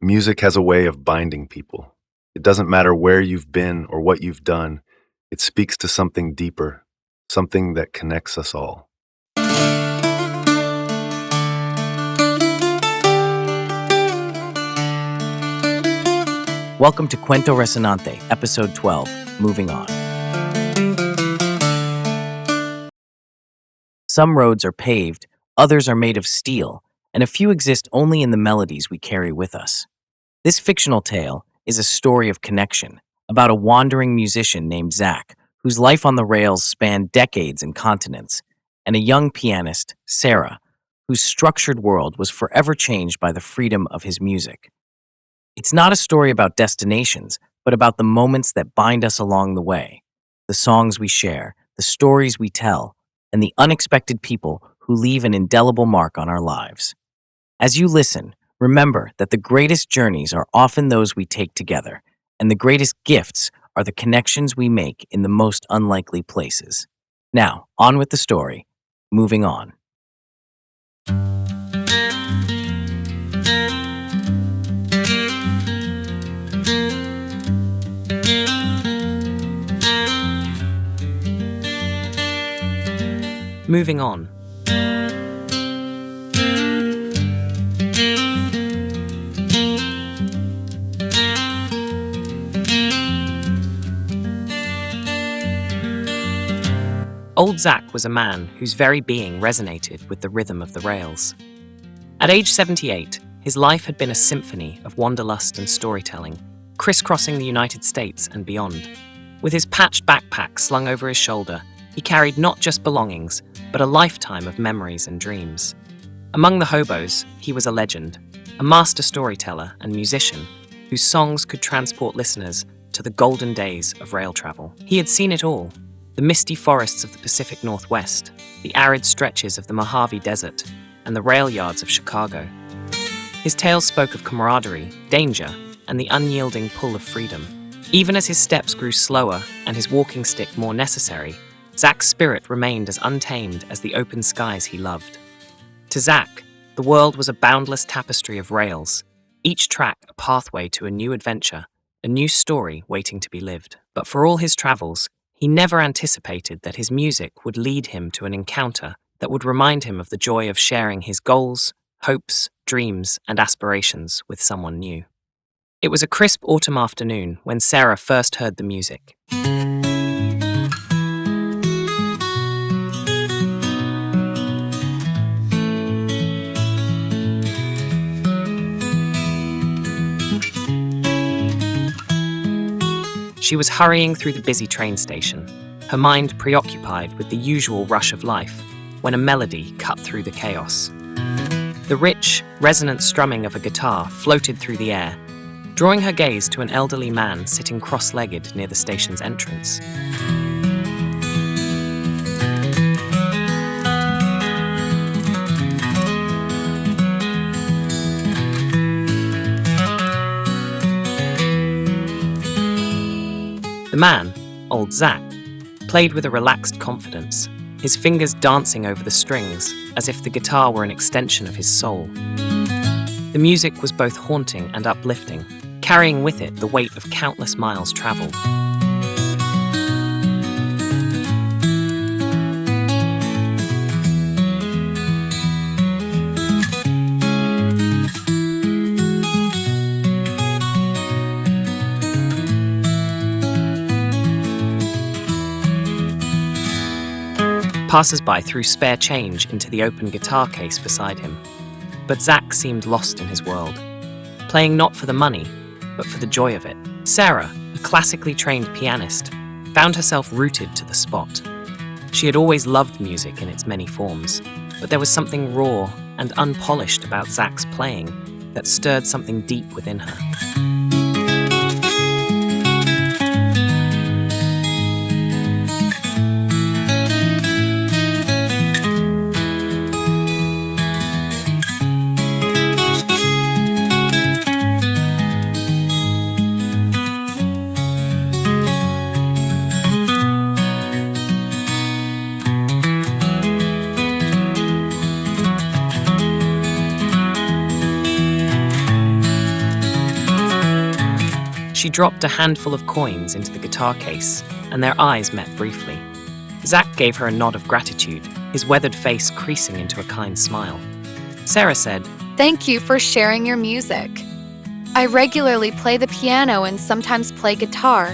Music has a way of binding people. It doesn't matter where you've been or what you've done, it speaks to something deeper, something that connects us all. Welcome to Cuento Resonante, Episode 12, Moving On. Some roads are paved, others are made of steel, and a few exist only in the melodies we carry with us. This fictional tale is a story of connection about a wandering musician named Zack, whose life on the rails spanned decades and continents, and a young pianist, Sarah, whose structured world was forever changed by the freedom of his music. It's not a story about destinations, but about the moments that bind us along the way, the songs we share, the stories we tell, and the unexpected people who leave an indelible mark on our lives. As you listen, remember that the greatest journeys are often those we take together, and the greatest gifts are the connections we make in the most unlikely places. Now, on with the story. Moving on. Moving on. Old Zack was a man whose very being resonated with the rhythm of the rails. At age 78, his life had been a symphony of wanderlust and storytelling, crisscrossing the United States and beyond. With his patched backpack slung over his shoulder, he carried not just belongings, but a lifetime of memories and dreams. Among the hobos, he was a legend, a master storyteller and musician whose songs could transport listeners to the golden days of rail travel. He had seen it all: the misty forests of the Pacific Northwest, the arid stretches of the Mojave Desert, and the rail yards of Chicago. His tales spoke of camaraderie, danger, and the unyielding pull of freedom. Even as his steps grew slower and his walking stick more necessary, Zack's spirit remained as untamed as the open skies he loved. To Zack, the world was a boundless tapestry of rails, each track a pathway to a new adventure, a new story waiting to be lived. But for all his travels, he never anticipated that his music would lead him to an encounter that would remind him of the joy of sharing his goals, hopes, dreams, and aspirations with someone new. It was a crisp autumn afternoon when Sarah first heard the music. She was hurrying through the busy train station, her mind preoccupied with the usual rush of life, when a melody cut through the chaos. The rich, resonant strumming of a guitar floated through the air, drawing her gaze to an elderly man sitting cross-legged near the station's entrance. The man, old Zack, played with a relaxed confidence, his fingers dancing over the strings as if the guitar were an extension of his soul. The music was both haunting and uplifting, carrying with it the weight of countless miles traveled. Passers-by threw spare change into the open guitar case beside him, but Zack seemed lost in his world, playing not for the money, but for the joy of it. Sarah, a classically trained pianist, found herself rooted to the spot. She had always loved music in its many forms, but there was something raw and unpolished about Zack's playing that stirred something deep within her. She dropped a handful of coins into the guitar case, and their eyes met briefly. Zack gave her a nod of gratitude, his weathered face creasing into a kind smile. Sarah said, "Thank you for sharing your music. I regularly play the piano and sometimes play guitar."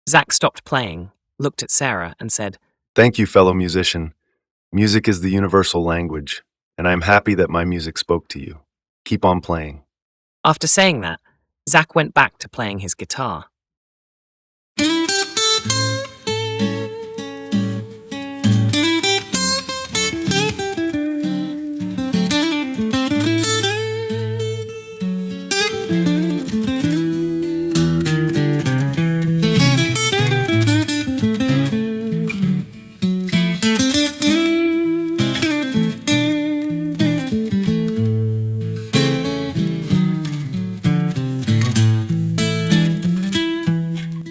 Zack stopped playing, looked at Sarah, and said, Thank you, fellow musician. Music is the universal language, and I am happy that my music spoke to you. Keep on playing. After saying that, Zack went back to playing his guitar.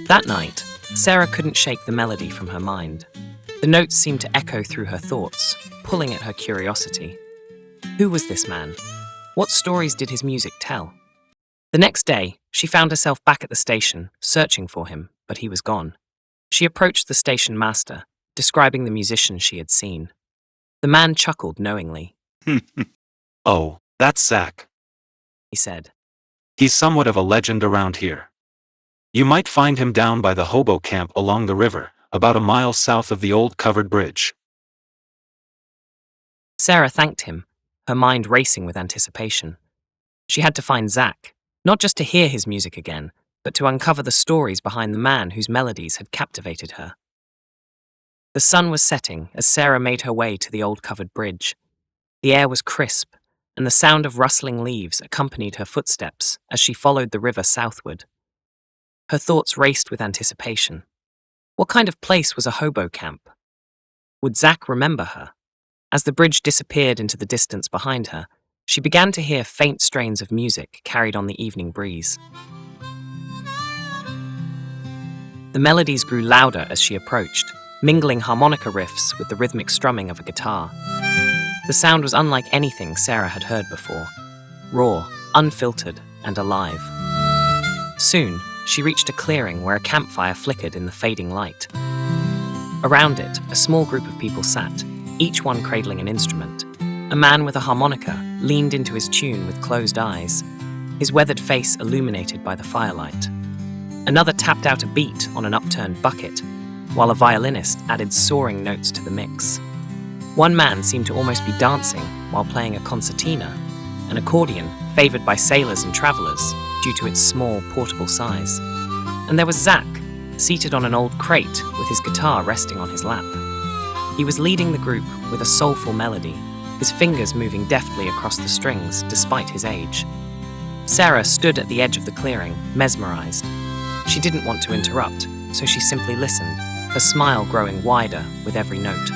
That night, Sarah couldn't shake the melody from her mind. The notes seemed to echo through her thoughts, pulling at her curiosity. Who was this man? What stories did his music tell? The next day, she found herself back at the station, searching for him, but he was gone. She approached the station master, describing the musician she had seen. The man chuckled knowingly. Oh, that's Zack. He said, He's somewhat of a legend around here. You might find him down by the hobo camp along the river, about a mile south of the old covered bridge. Sarah thanked him, her mind racing with anticipation. She had to find Zack, not just to hear his music again, but to uncover the stories behind the man whose melodies had captivated her. The sun was setting as Sarah made her way to the old covered bridge. The air was crisp, and the sound of rustling leaves accompanied her footsteps as she followed the river southward. Her thoughts raced with anticipation. What kind of place was a hobo camp? Would Zack remember her? As the bridge disappeared into the distance behind her, she began to hear faint strains of music carried on the evening breeze. The melodies grew louder as she approached, mingling harmonica riffs with the rhythmic strumming of a guitar. The sound was unlike anything Sarah had heard before, raw, unfiltered, and alive. Soon, she reached a clearing where a campfire flickered in the fading light. Around it, a small group of people sat, each one cradling an instrument. A man with a harmonica leaned into his tune with closed eyes, his weathered face illuminated by the firelight. Another tapped out a beat on an upturned bucket, while a violinist added soaring notes to the mix. One man seemed to almost be dancing while playing a concertina, an accordion favored by sailors and travelers due to its small, portable size. And there was Zack, seated on an old crate with his guitar resting on his lap. He was leading the group with a soulful melody, his fingers moving deftly across the strings despite his age. Sarah stood at the edge of the clearing, mesmerized. She didn't want to interrupt, so she simply listened, her smile growing wider with every note.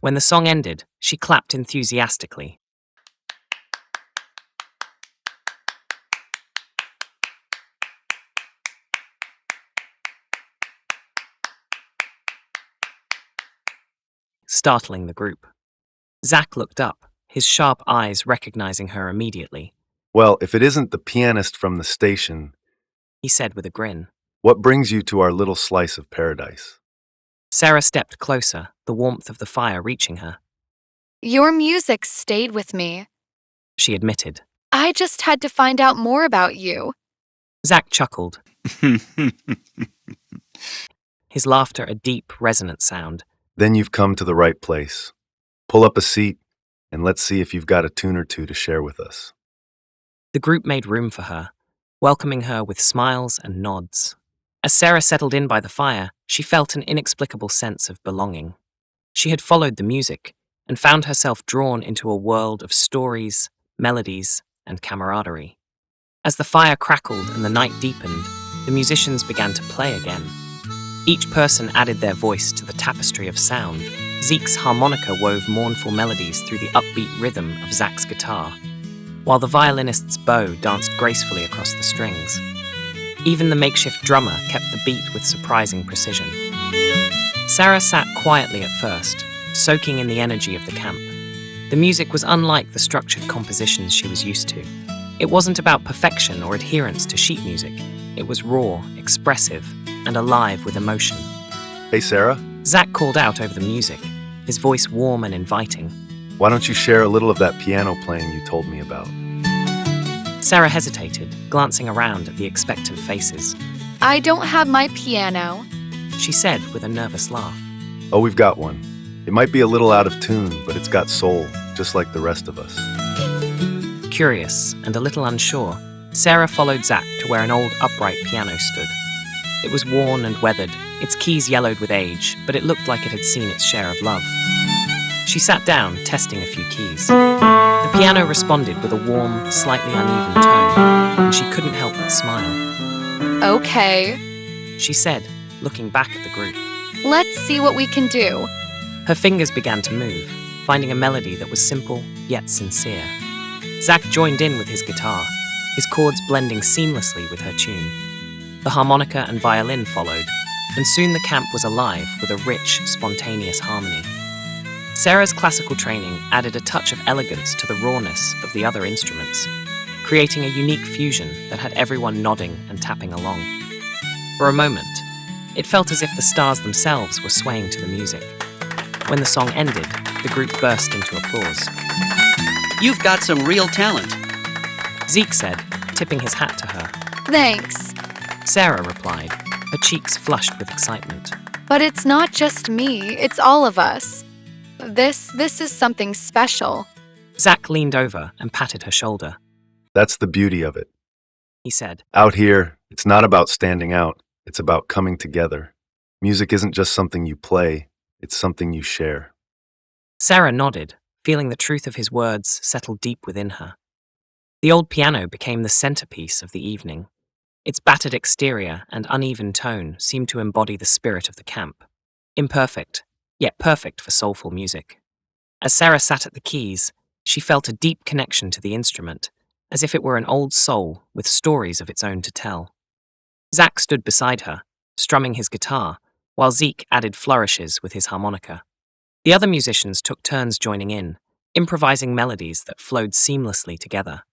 When the song ended, she clapped enthusiastically. Startling the group. Zack looked up, his sharp eyes recognizing her immediately. Well, if it isn't the pianist from the station, He said with a grin. what brings you to our little slice of paradise? Sarah stepped closer, the warmth of the fire reaching her. Your music stayed with me. She admitted. I just had to find out more about you. Zack chuckled, his laughter a deep, resonant sound. Then you've come to the right place. Pull up a seat, and let's see if you've got a tune or two to share with us. The group made room for her, welcoming her with smiles and nods. As Sarah settled in by the fire, she felt an inexplicable sense of belonging. She had followed the music and found herself drawn into a world of stories, melodies, and camaraderie. As the fire crackled and the night deepened, the musicians began to play again. Each person added their voice to the tapestry of sound. Zeke's harmonica wove mournful melodies through the upbeat rhythm of Zack's guitar, while the violinist's bow danced gracefully across the strings. Even the makeshift drummer kept the beat with surprising precision. Sarah sat quietly at first, soaking in the energy of the camp. The music was unlike the structured compositions she was used to. It wasn't about perfection or adherence to sheet music. It was raw, expressive, and alive with emotion. Hey, Sarah, Zack called out over the music, his voice warm and inviting. why don't you share a little of that piano playing you told me about? Sarah hesitated, glancing around at the expectant faces. I don't have my piano. She said with a nervous laugh. Oh, we've got one. It might be a little out of tune, but it's got soul, just like the rest of us. Curious and a little unsure, Sarah followed Zack to where an old upright piano stood. It was worn and weathered, its keys yellowed with age, but it looked like it had seen its share of love. She sat down, testing a few keys. The piano responded with a warm, slightly uneven tone, and she couldn't help but smile. Okay, She said, looking back at the group. let's see what we can do. Her fingers began to move, finding a melody that was simple yet sincere. Zack joined in with his guitar, his chords blending seamlessly with her tune. The harmonica and violin followed, and soon the camp was alive with a rich, spontaneous harmony. Sarah's classical training added a touch of elegance to the rawness of the other instruments, creating a unique fusion that had everyone nodding and tapping along. For a moment, it felt as if the stars themselves were swaying to the music. When the song ended, the group burst into applause. You've got some real talent. Zeke said, tipping his hat to her. Thanks. Sarah replied, her cheeks flushed with excitement. But it's not just me, it's all of us. This is something special. Zack leaned over and patted her shoulder. That's the beauty of it. He said, Out here, it's not about standing out, it's about coming together. Music isn't just something you play, it's something you share. Sarah nodded, feeling the truth of his words settle deep within her. The old piano became the centerpiece of the evening. Its battered exterior and uneven tone seemed to embody the spirit of the camp. Imperfect, yet perfect for soulful music. As Sarah sat at the keys, she felt a deep connection to the instrument, as if it were an old soul with stories of its own to tell. Zack stood beside her, strumming his guitar, while Zeke added flourishes with his harmonica. The other musicians took turns joining in, improvising melodies that flowed seamlessly together.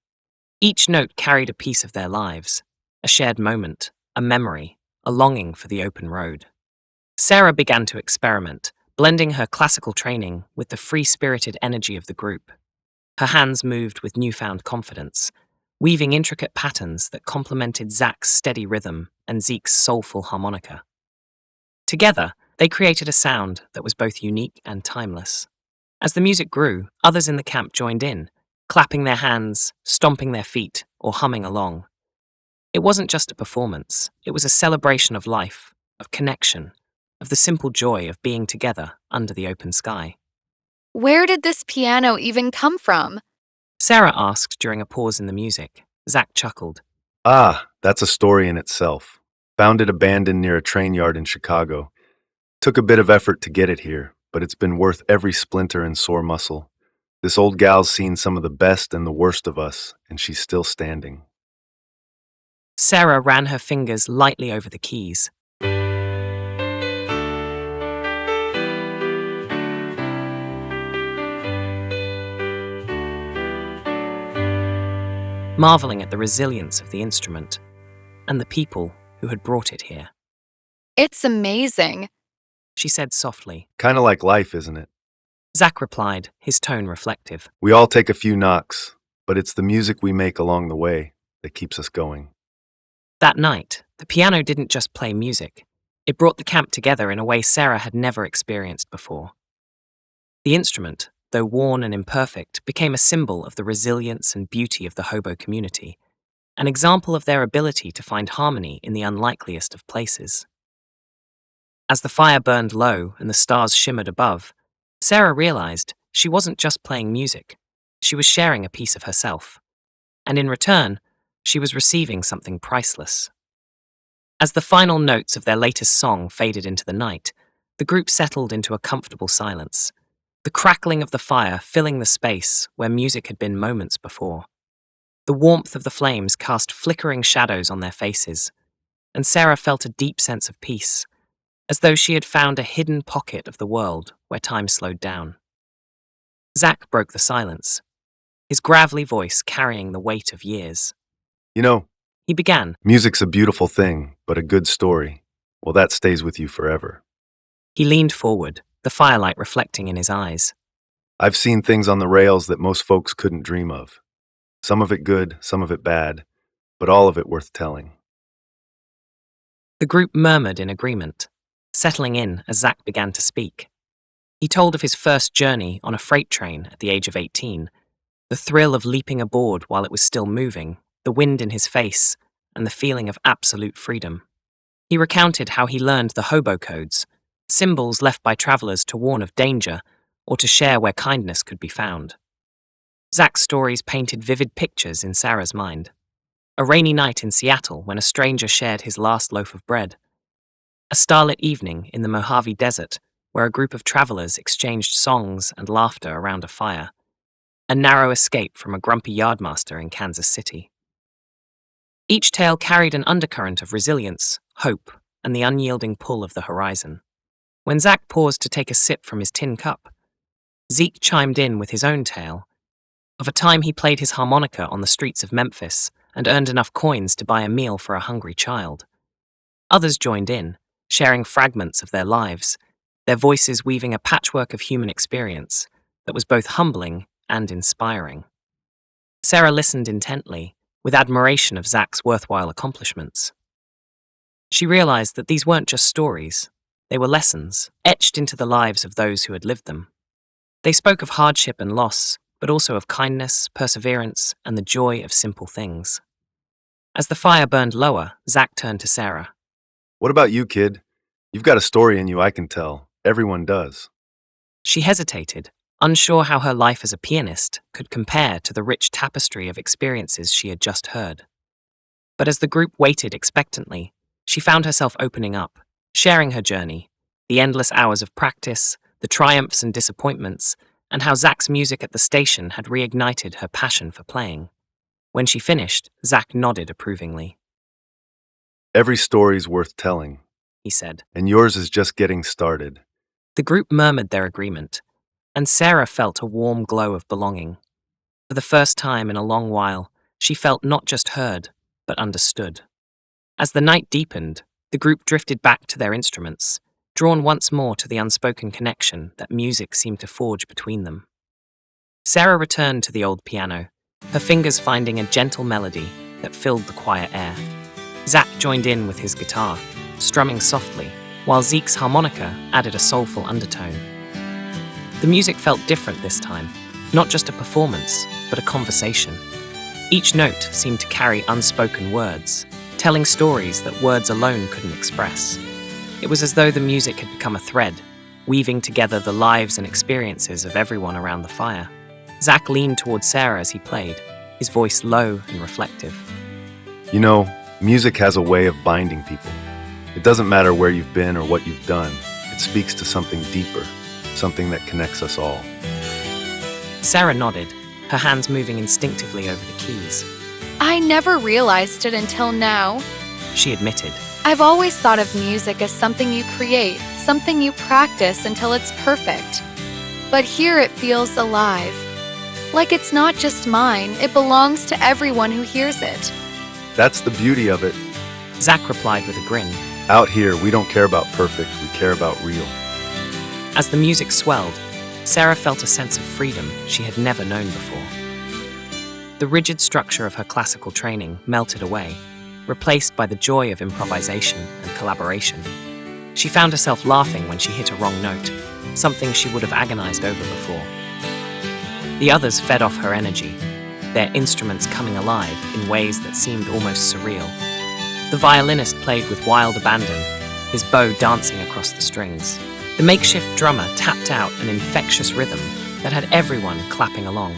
Each note carried a piece of their lives, a shared moment, a memory, a longing for the open road. Sarah began to experiment, blending her classical training with the free-spirited energy of the group. Her hands moved with newfound confidence, weaving intricate patterns that complemented Zack's steady rhythm and Zeke's soulful harmonica. Together, they created a sound that was both unique and timeless. As the music grew, others in the camp joined in, clapping their hands, stomping their feet, or humming along. It wasn't just a performance, it was a celebration of life, of connection, of the simple joy of being together under the open sky. Where did this piano even come from? Sarah asked during a pause in the music. Zack chuckled. Ah, that's a story in itself. Found it abandoned near a train yard in Chicago. Took a bit of effort to get it here, but it's been worth every splinter and sore muscle. This old gal's seen some of the best and the worst of us, and she's still standing. Sarah ran her fingers lightly over the keys. Marveling at the resilience of the instrument and the people who had brought it here. It's amazing. She said softly. Kind of like life, isn't it? Zack replied, his tone reflective. We all take a few knocks, but it's the music we make along the way that keeps us going. That night, the piano didn't just play music. It brought the camp together in a way Sarah had never experienced before. The instrument, though worn and imperfect, became a symbol of the resilience and beauty of the hobo community, an example of their ability to find harmony in the unlikeliest of places. As the fire burned low and the stars shimmered above, Sarah realized she wasn't just playing music, she was sharing a piece of herself. And in return, she was receiving something priceless. As the final notes of their latest song faded into the night, the group settled into a comfortable silence, the crackling of the fire filling the space where music had been moments before. The warmth of the flames cast flickering shadows on their faces, and Sarah felt a deep sense of peace, as though she had found a hidden pocket of the world where time slowed down. Zack broke the silence, his gravelly voice carrying the weight of years. You know, He began. music's a beautiful thing, but a good story, well, that stays with you forever. He leaned forward, the firelight reflecting in his eyes. I've seen things on the rails that most folks couldn't dream of. Some of it good, some of it bad, but all of it worth telling. The group murmured in agreement, settling in as Zack began to speak. He told of his first journey on a freight train at the age of 18, the thrill of leaping aboard while it was still moving, the wind in his face, and the feeling of absolute freedom. He recounted how he learned the hobo codes, symbols left by travelers to warn of danger or to share where kindness could be found. Zack's stories painted vivid pictures in Sarah's mind. A rainy night in Seattle when a stranger shared his last loaf of bread. A starlit evening in the Mojave Desert where a group of travelers exchanged songs and laughter around a fire. A narrow escape from a grumpy yardmaster in Kansas City. Each tale carried an undercurrent of resilience, hope, and the unyielding pull of the horizon. When Zack paused to take a sip from his tin cup, Zeke chimed in with his own tale of a time he played his harmonica on the streets of Memphis and earned enough coins to buy a meal for a hungry child. Others joined in, sharing fragments of their lives, their voices weaving a patchwork of human experience that was both humbling and inspiring. Sarah listened intently, with admiration of Zack's worthwhile accomplishments. She realized that these weren't just stories, they were lessons, etched into the lives of those who had lived them. They spoke of hardship and loss, but also of kindness, perseverance, and the joy of simple things. As the fire burned lower, Zack turned to Sarah. What about you, kid? You've got a story in you, I can tell. Everyone does. She hesitated, unsure how her life as a pianist could compare to the rich tapestry of experiences she had just heard. But as the group waited expectantly, she found herself opening up, sharing her journey, the endless hours of practice, the triumphs and disappointments, and how Zack's music at the station had reignited her passion for playing. When she finished, Zack nodded approvingly. Every story's worth telling, He said. and yours is just getting started. The group murmured their agreement, and Sarah felt a warm glow of belonging. For the first time in a long while, she felt not just heard, but understood. As the night deepened, the group drifted back to their instruments, drawn once more to the unspoken connection that music seemed to forge between them. Sarah returned to the old piano, her fingers finding a gentle melody that filled the quiet air. Zack joined in with his guitar, strumming softly, while Zeke's harmonica added a soulful undertone. The music felt different this time, not just a performance, but a conversation. Each note seemed to carry unspoken words, telling stories that words alone couldn't express. It was as though the music had become a thread, weaving together the lives and experiences of everyone around the fire. Zack leaned towards Sarah as he played, his voice low and reflective. You know, music has a way of binding people. It doesn't matter where you've been or what you've done. It speaks to something deeper, something that connects us all. Sarah nodded, her hands moving instinctively over the keys. I never realized it until now. She admitted. I've always thought of music as something you create, something you practice until it's perfect. But here it feels alive. Like it's not just mine, it belongs to everyone who hears it. That's the beauty of it. Zack replied with a grin. Out here, we don't care about perfect, we care about real. As the music swelled, Sarah felt a sense of freedom she had never known before. The rigid structure of her classical training melted away, replaced by the joy of improvisation and collaboration. She found herself laughing when she hit a wrong note, something she would have agonized over before. The others fed off her energy, their instruments coming alive in ways that seemed almost surreal. The violinist played with wild abandon, his bow dancing across the strings. The makeshift drummer tapped out an infectious rhythm that had everyone clapping along.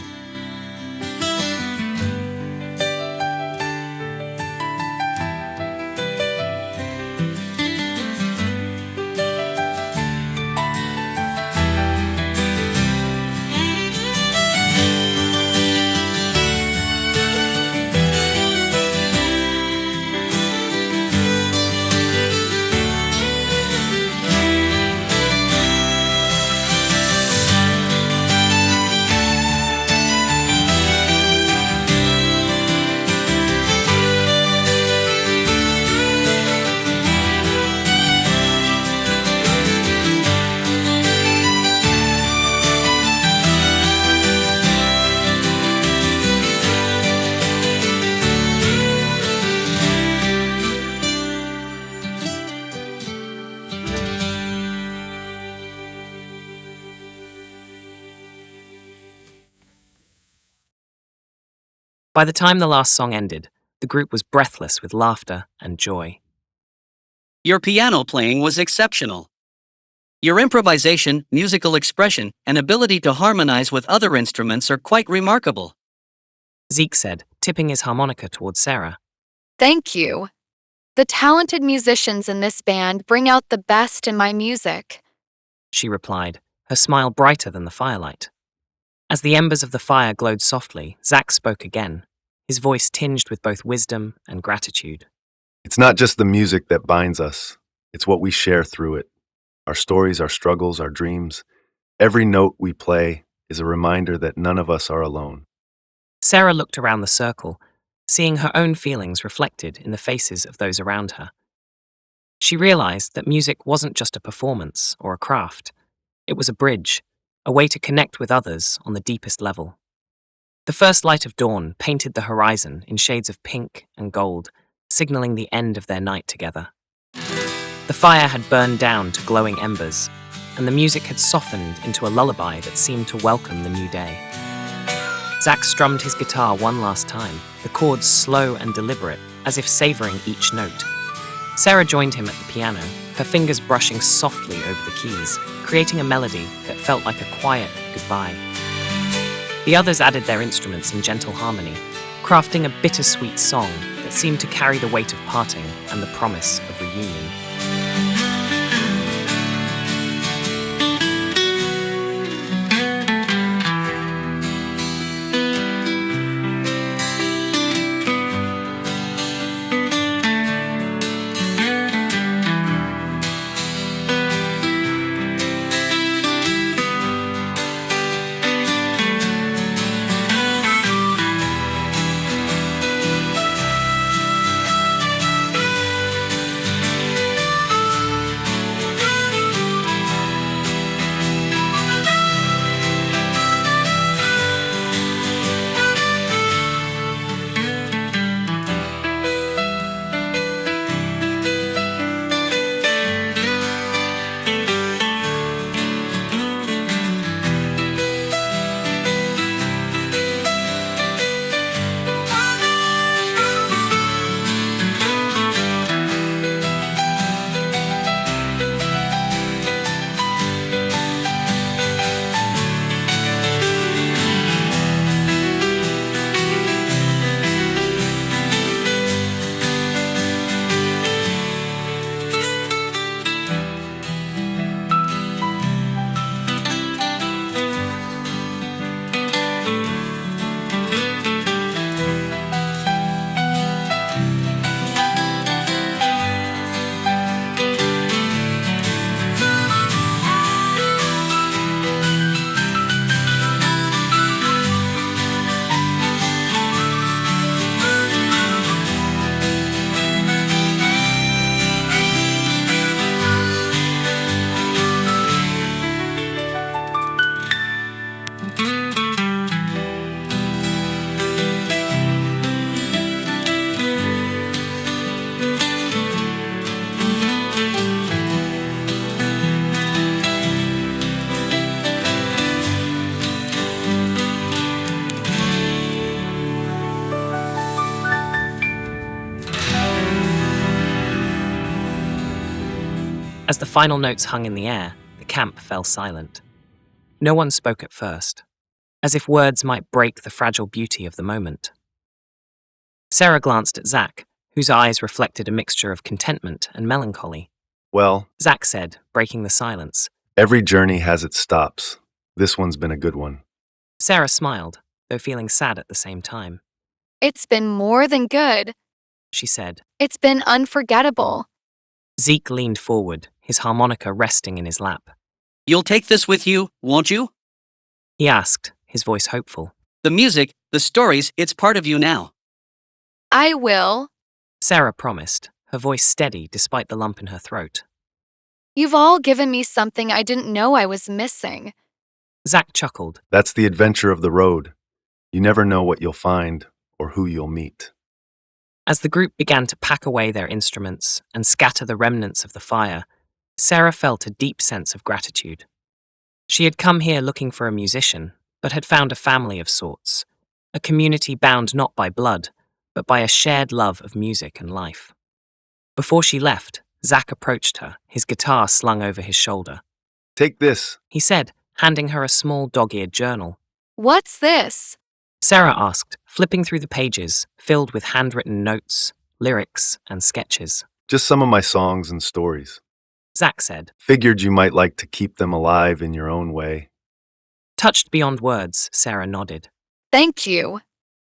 By the time the last song ended, the group was breathless with laughter and joy. Your piano playing was exceptional. Your improvisation, musical expression, and ability to harmonize with other instruments are quite remarkable. Zeke said, tipping his harmonica towards Sarah. Thank you. The talented musicians in this band bring out the best in my music. She replied, her smile brighter than the firelight. As the embers of the fire glowed softly, Zack spoke again, his voice tinged with both wisdom and gratitude. It's not just the music that binds us, it's what we share through it. Our stories, our struggles, our dreams. Every note we play is a reminder that none of us are alone. Sarah looked around the circle, seeing her own feelings reflected in the faces of those around her. She realized that music wasn't just a performance or a craft. It was a bridge, a way to connect with others on the deepest level. The first light of dawn painted the horizon in shades of pink and gold, signaling the end of their night together. The fire had burned down to glowing embers, and the music had softened into a lullaby that seemed to welcome the new day. Zack strummed his guitar one last time, the chords slow and deliberate, as if savoring each note. Sarah joined him at the piano, her fingers brushing softly over the keys, creating a melody that felt like a quiet goodbye. The others added their instruments in gentle harmony, crafting a bittersweet song that seemed to carry the weight of parting and the promise of reunion. As the final notes hung in the air, the camp fell silent. No one spoke at first, as if words might break the fragile beauty of the moment. Sarah glanced at Zack, whose eyes reflected a mixture of contentment and melancholy. Well, Zack said, breaking the silence. every journey has its stops. This one's been a good one. Sarah smiled, though feeling sad at the same time. It's been more than good. She said. It's been unforgettable. Zeke leaned forward, his harmonica resting in his lap. You'll take this with you, won't you? He asked, his voice hopeful. The music, the stories, it's part of you now. I will. Sarah promised, her voice steady despite the lump in her throat. You've all given me something I didn't know I was missing. Zack chuckled. That's the adventure of the road. You never know what you'll find or who you'll meet. As the group began to pack away their instruments and scatter the remnants of the fire, Sarah felt a deep sense of gratitude. She had come here looking for a musician, but had found a family of sorts, a community bound not by blood, but by a shared love of music and life. Before she left, Zack approached her, his guitar slung over his shoulder. Take this. He said, handing her a small dog-eared journal. What's this? Sarah asked, flipping through the pages, filled with handwritten notes, lyrics, and sketches. Just some of my songs and stories. Zack said. Figured you might like to keep them alive in your own way. Touched beyond words, Sarah nodded. Thank you.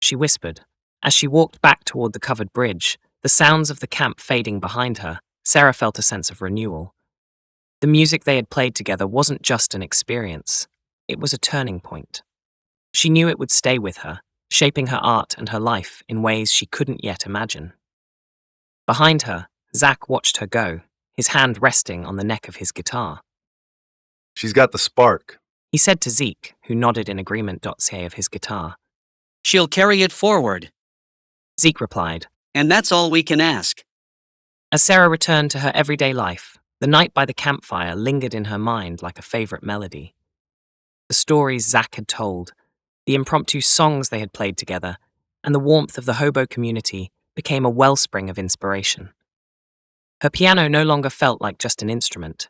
She whispered. As she walked back toward the covered bridge, the sounds of the camp fading behind her, Sarah felt a sense of renewal. The music they had played together wasn't just an experience, it was a turning point. She knew it would stay with her, shaping her art and her life in ways she couldn't yet imagine. Behind her, Zack watched her go, his hand resting on the neck of his guitar. She's got the spark. He said to Zeke, who nodded in agreement. Of his guitar. She'll carry it forward. Zeke replied. And that's all we can ask. As Sarah returned to her everyday life, the night by the campfire lingered in her mind like a favorite melody. The stories Zack had told, the impromptu songs they had played together, and the warmth of the hobo community became a wellspring of inspiration. Her piano no longer felt like just an instrument.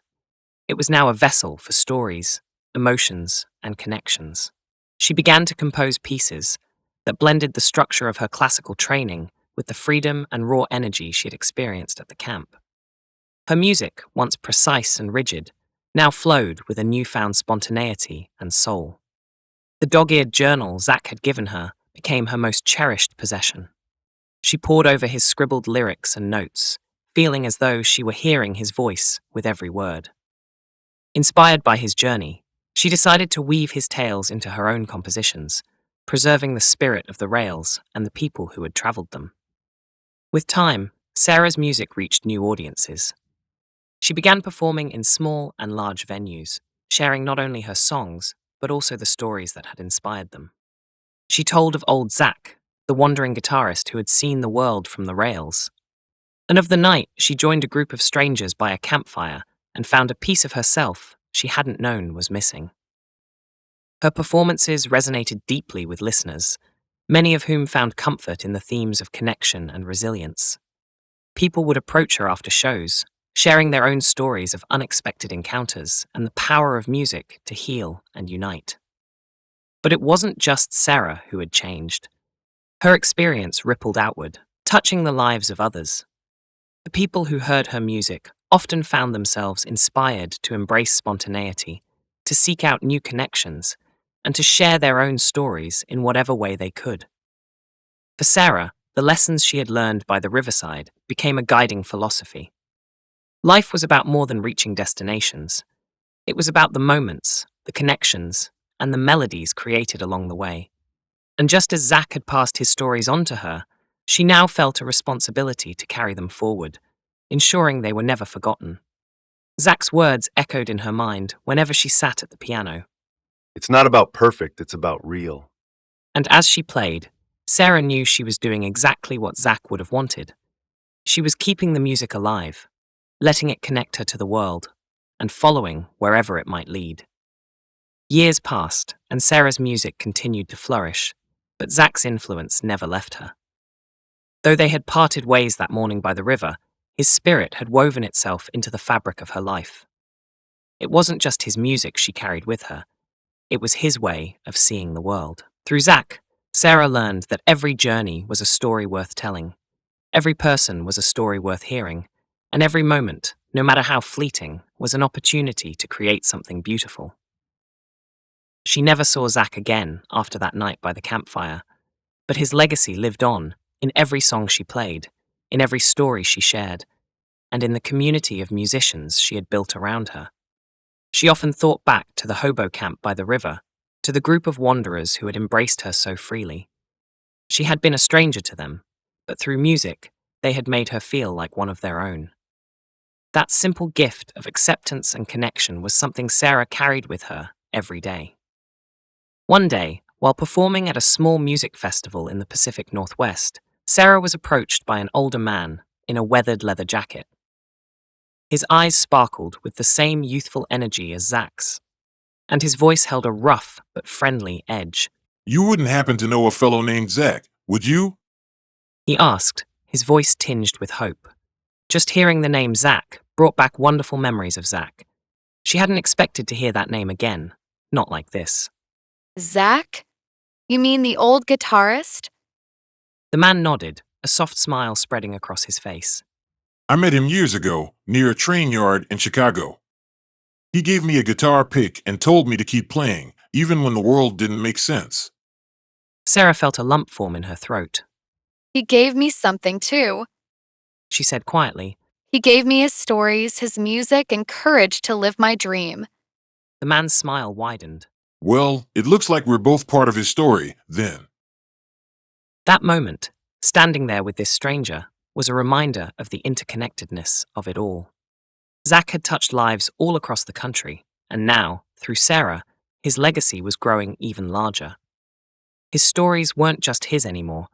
It was now a vessel for stories, emotions, and connections. She began to compose pieces that blended the structure of her classical training with the freedom and raw energy she had experienced at the camp. Her music, once precise and rigid, now flowed with a newfound spontaneity and soul. The dog-eared journal Zack had given her became her most cherished possession. She pored over his scribbled lyrics and notes, feeling as though she were hearing his voice with every word. Inspired by his journey, she decided to weave his tales into her own compositions, preserving the spirit of the rails and the people who had traveled them. With time, Sarah's music reached new audiences. She began performing in small and large venues, sharing not only her songs, but also the stories that had inspired them. She told of old Zack, the wandering guitarist who had seen the world from the rails. And of the night she joined a group of strangers by a campfire and found a piece of herself she hadn't known was missing. Her performances resonated deeply with listeners, many of whom found comfort in the themes of connection and resilience. People would approach her after shows, sharing their own stories of unexpected encounters and the power of music to heal and unite. But it wasn't just Sarah who had changed. Her experience rippled outward, touching the lives of others. The people who heard her music often found themselves inspired to embrace spontaneity, to seek out new connections, and to share their own stories in whatever way they could. For Sarah, the lessons she had learned by the riverside became a guiding philosophy. Life was about more than reaching destinations. It was about the moments, the connections, and the melodies created along the way. And just as Zack had passed his stories on to her, she now felt a responsibility to carry them forward, ensuring they were never forgotten. Zack's words echoed in her mind whenever she sat at the piano. It's not about perfect, it's about real. And as she played, Sarah knew she was doing exactly what Zack would have wanted. She was keeping the music alive, letting it connect her to the world, and following wherever it might lead. Years passed, and Sarah's music continued to flourish, but Zack's influence never left her. Though they had parted ways that morning by the river, His spirit had woven itself into the fabric of her life. It wasn't just his music she carried with her, it was his way of seeing the world. Through Zack, Sarah learned that every journey was a story worth telling, every person was a story worth hearing, and every moment, no matter how fleeting, was an opportunity to create something beautiful. She never saw Zack again after that night by the campfire, but his legacy lived on in every song she played, in every story she shared, and in the community of musicians she had built around her. She often thought back to the hobo camp by the river, to the group of wanderers who had embraced her so freely. She had been a stranger to them, but through music, they had made her feel like one of their own. That simple gift of acceptance and connection was something Sarah carried with her every day. One day, while performing at a small music festival in the Pacific Northwest, Sarah was approached by an older man in a weathered leather jacket. His eyes sparkled with the same youthful energy as Zack's, and his voice held a rough but friendly edge. You wouldn't happen to know a fellow named Zack, would you? He asked, his voice tinged with hope. Just hearing the name Zack brought back wonderful memories of Zack. She hadn't expected to hear that name again, not like this. Zack? You mean the old guitarist? The man nodded, a soft smile spreading across his face. I met him years ago, near a train yard in Chicago. He gave me a guitar pick and told me to keep playing, even when the world didn't make sense. Sarah felt a lump form in her throat. He gave me something too. She said quietly. He gave me his stories, his music, and courage to live my dream. The man's smile widened. Well, it looks like we're both part of his story, then. That moment, standing there with this stranger, was a reminder of the interconnectedness of it all. Zack had touched lives all across the country, and now, through Sarah, his legacy was growing even larger. His stories weren't just his anymore.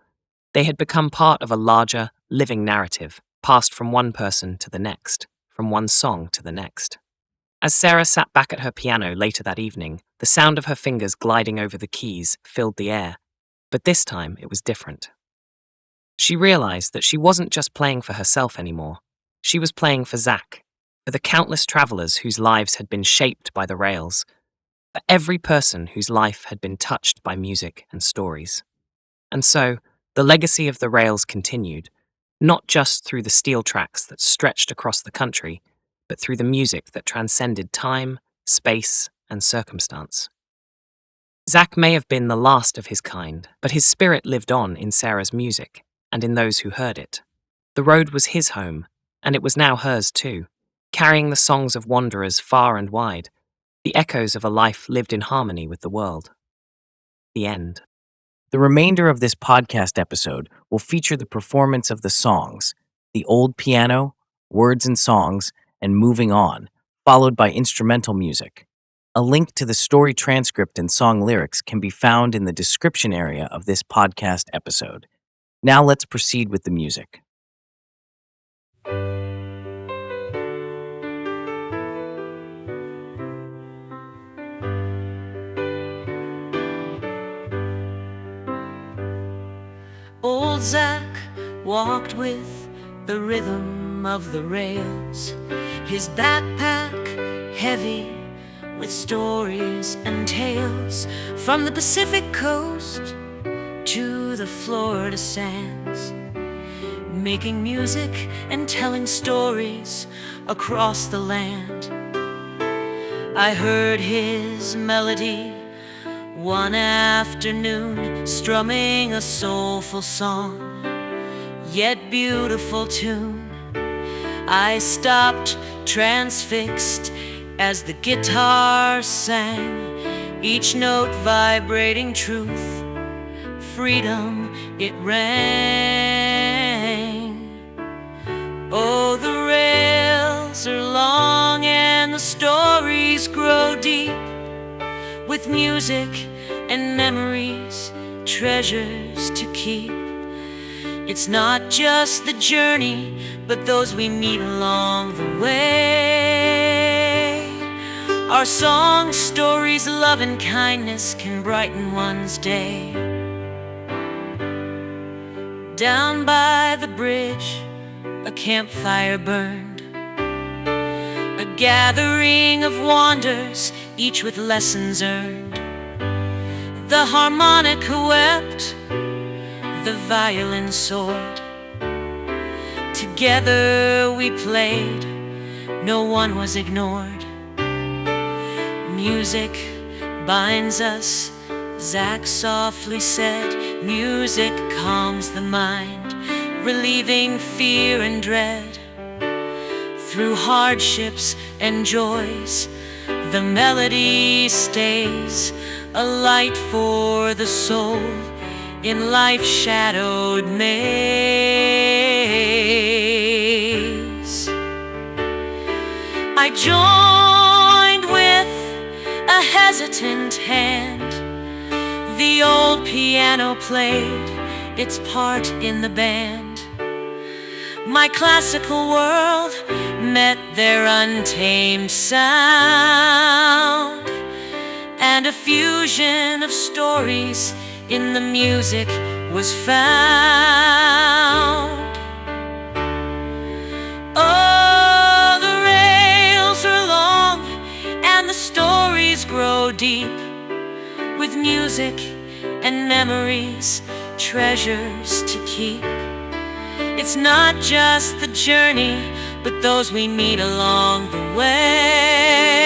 They had become part of a larger, living narrative, passed from one person to the next, from one song to the next. As Sarah sat back at her piano later that evening, the sound of her fingers gliding over the keys filled the air, but this time it was different. She realized that she wasn't just playing for herself anymore. She was playing for Zack, for the countless travelers whose lives had been shaped by the rails, for every person whose life had been touched by music and stories. And so, the legacy of the rails continued, not just through the steel tracks that stretched across the country, but through the music that transcended time, space, and circumstance. Zack may have been the last of his kind, but his spirit lived on in Sarah's music, and in those who heard it. The road was his home, and it was now hers too, carrying the songs of wanderers far and wide, the echoes of a life lived in harmony with the world. The end. The remainder of this podcast episode will feature the performance of the songs, The Old Piano, Words and Songs, and Moving On, followed by instrumental music. A link to the story transcript and song lyrics can be found in the description area of this podcast episode. Now let's proceed with the music. Old Zack walked with the rhythm of the rails, his backpack heavy with stories and tales, from the Pacific coast to the Florida sands, making music and telling stories across the land. I heard his melody one afternoon, strumming a soulful song, yet beautiful tune. I stopped transfixed as the guitar sang, each note vibrating truth, freedom it rang. Oh, the rails are long and the stories grow deep, with music and memories, treasures to keep. It's not just the journey, but those we meet along the way. Our songs, stories, love and kindness can brighten one's day. Down by the bridge, a campfire burned, a gathering of wanderers, each with lessons earned. The harmonica wept, the violin soared. Together we played, no one was ignored. Music binds us, Zack softly said. Music calms the mind, relieving fear and dread. Through hardships and joys, the melody stays, a light for the soul in life's shadowed maze. I joined with a hesitant hand. The old piano played its part in the band. My classical world met their untamed sound, and a fusion of stories in the music was found. Oh, the rails are long and the stories grow deep, with music and memories, treasures to keep. It's not just the journey, but those we meet along the way.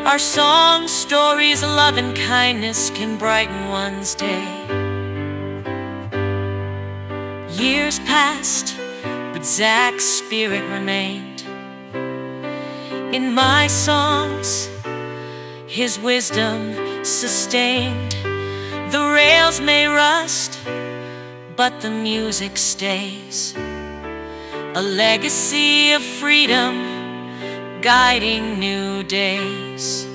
Our songs, stories, love and kindness can brighten one's day. Years passed, but Zack's spirit remained. In my songs, his wisdom sustained. The rails may rust, but the music stays, a legacy of freedom guiding new days.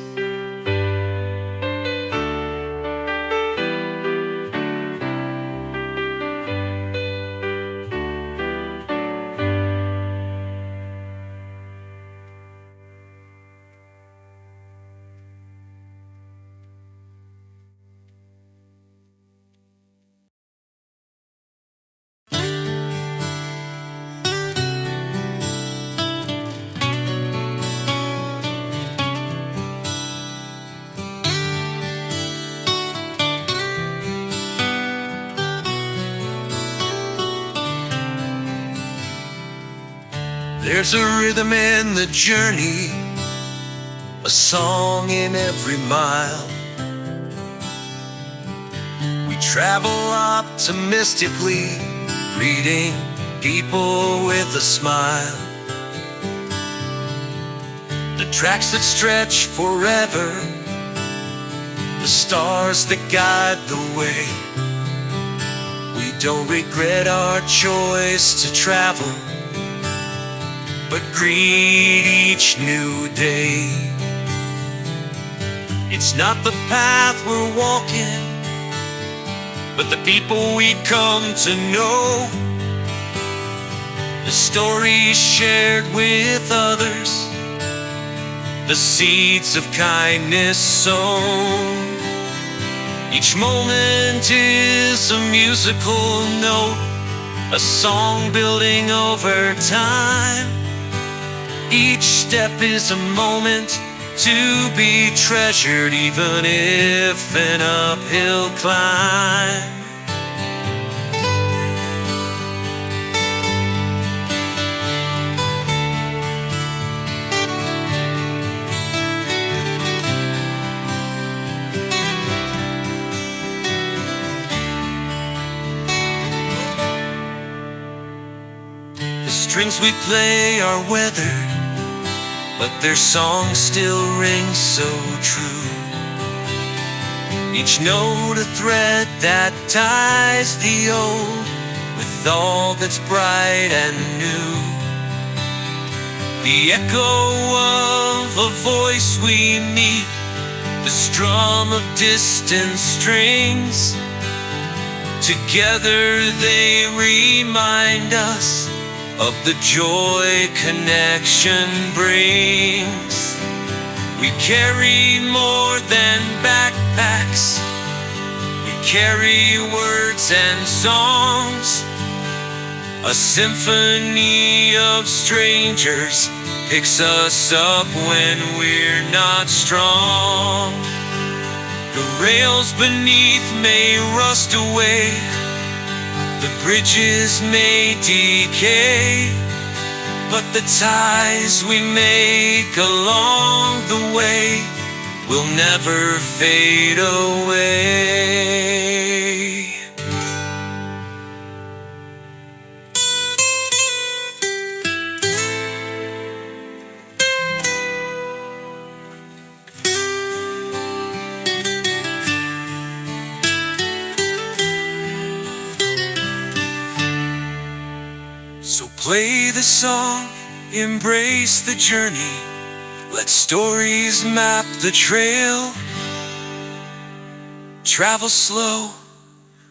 There's a rhythm in the journey, a song in every mile. We travel optimistically, greeting people with a smile. The tracks that stretch forever, the stars that guide the way. We don't regret our choice to travel, but greet each new day. It's not the path we're walking, but the people we come to know. The stories shared with others, the seeds of kindness sown. Each moment is a musical note, a song building over time. Each step is a moment to be treasured, even if an uphill climb. The strings we play are weathered, but their song still rings so true. Each note a thread that ties the old with all that's bright and new. The echo of a voice we meet, the strum of distant strings. Together they remind us of the joy connection brings. We carry more than backpacks, we carry words and songs. A symphony of strangers picks us up when we're not strong. The rails beneath may rust away, the bridges may decay, but the ties we make along the way will never fade away. So play the song, embrace the journey, let stories map the trail. Travel slow,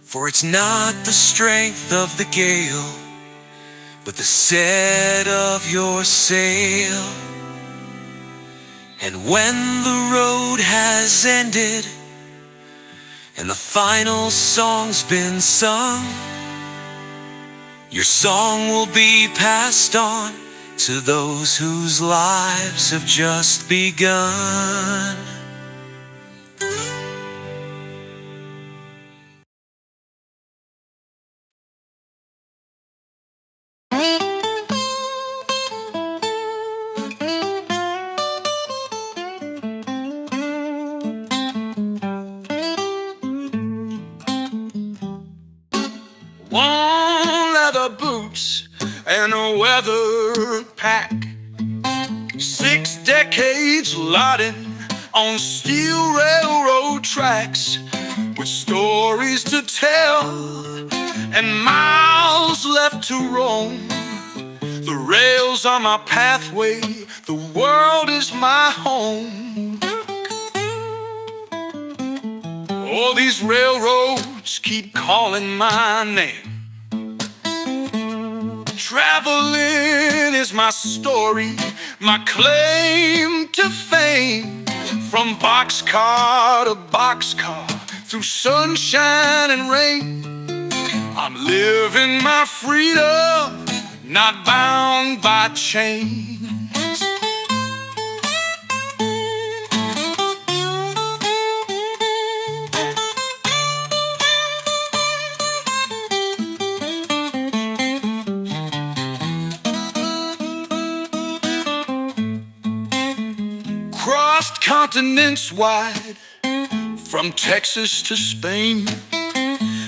for it's not the strength of the gale, but the set of your sail. And when the road has ended and the final song's been sung, your song will be passed on to those whose lives have just begun. Worn leather boots and a weather pack, 6 decades laden on steel railroad tracks, with stories to tell and miles left to roam. The rails are my pathway, the world is my home. All these railroads keep calling my name. Traveling is my story, my claim to fame. From boxcar to boxcar, through sunshine and rain, I'm living my freedom, not bound by chains. Crossed continents wide, from Texas to Spain.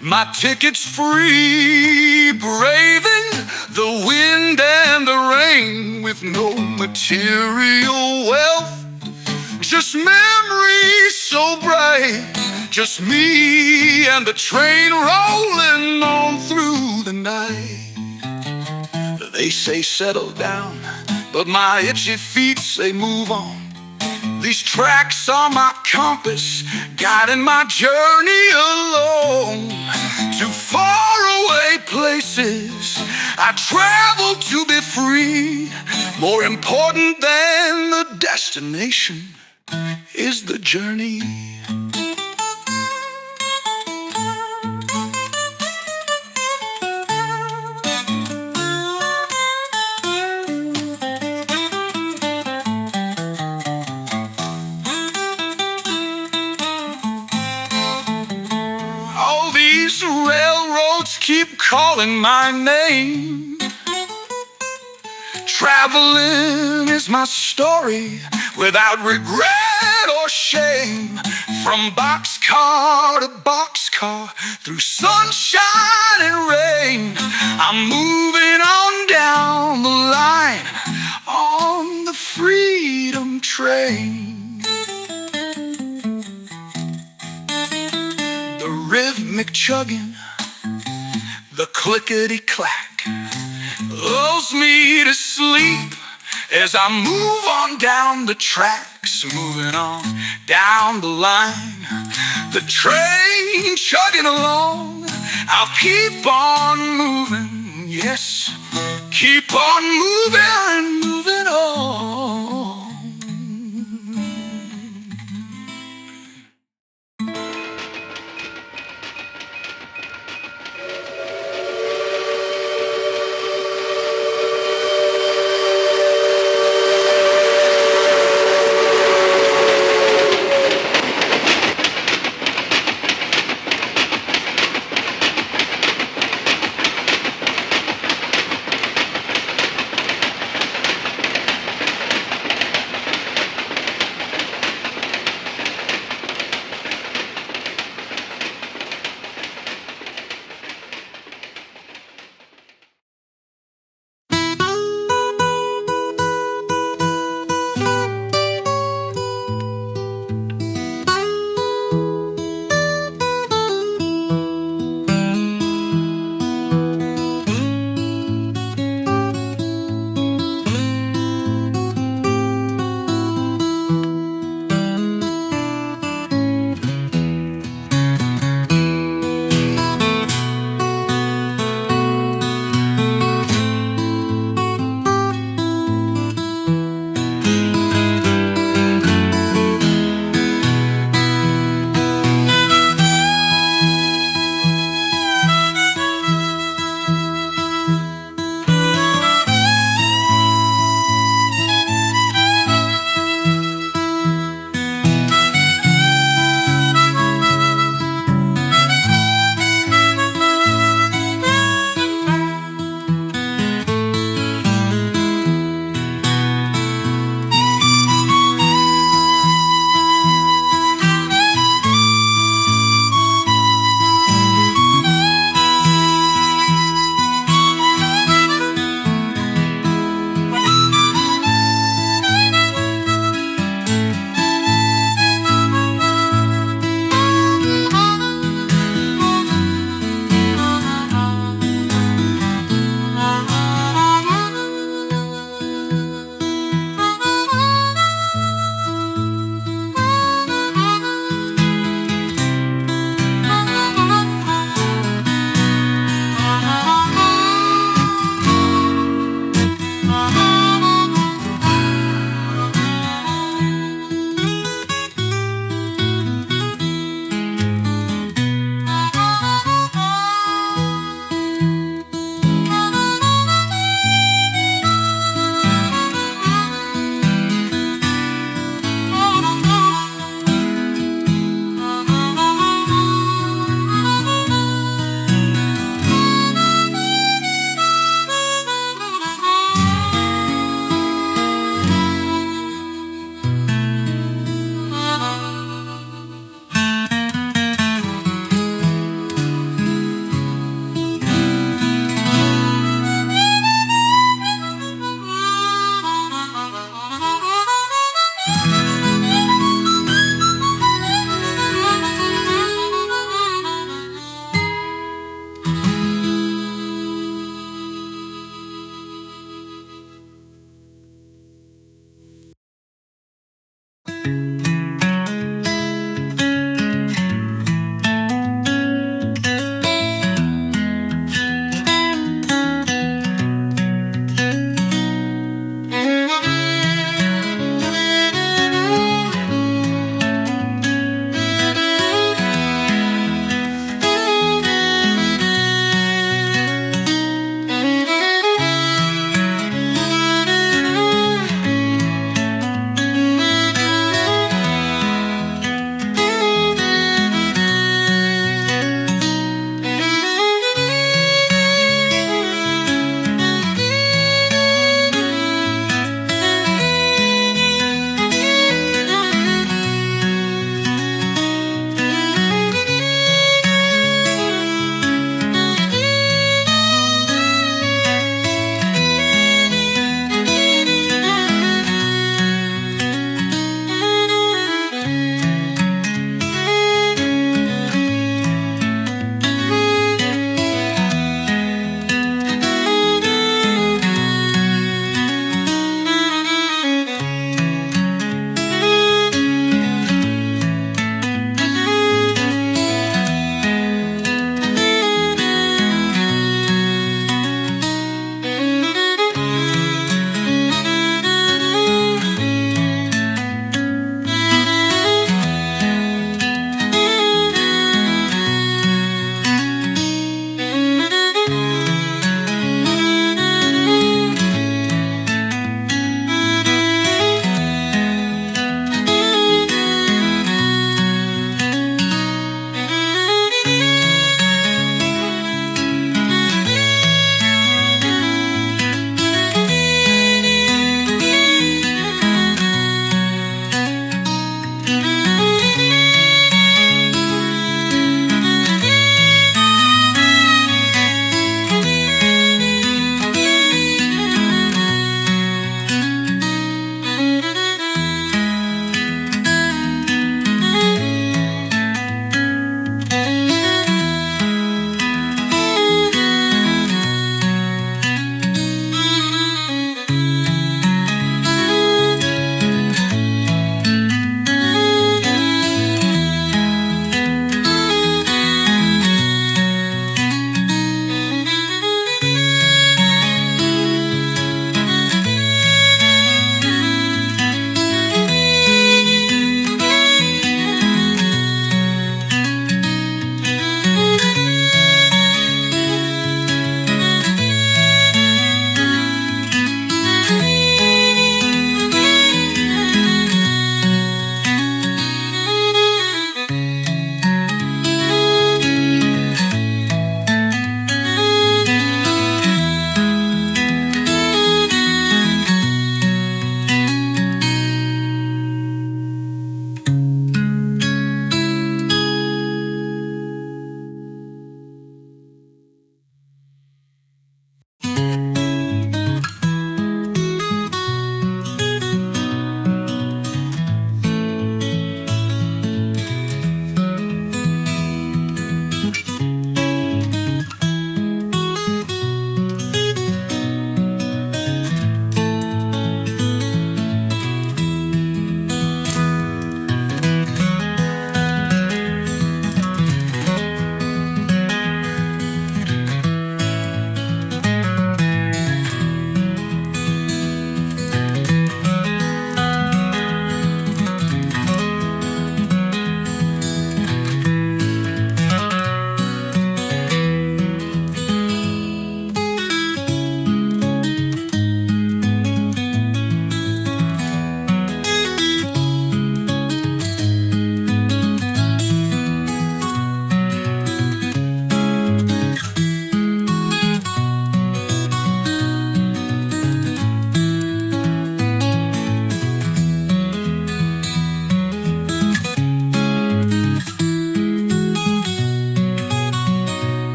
My ticket's free, braving the wind and the rain, with no material wealth, just memories so bright. Just me and the train rolling on through the night. They say settle down, but my itchy feet say move on. These tracks are my compass, guiding my journey alone. To faraway places I travel to be free. More important than the destination is the journey. Railroads keep calling my name. Traveling is my story, without regret or shame. From boxcar to boxcar, through sunshine and rain, I'm moving on down the line, on the freedom train. The rhythmic chugging, the clickety-clack, lulls me to sleep as I move on down the tracks, moving on down the line. The train chugging along, I'll keep on moving, yes, keep on moving and moving.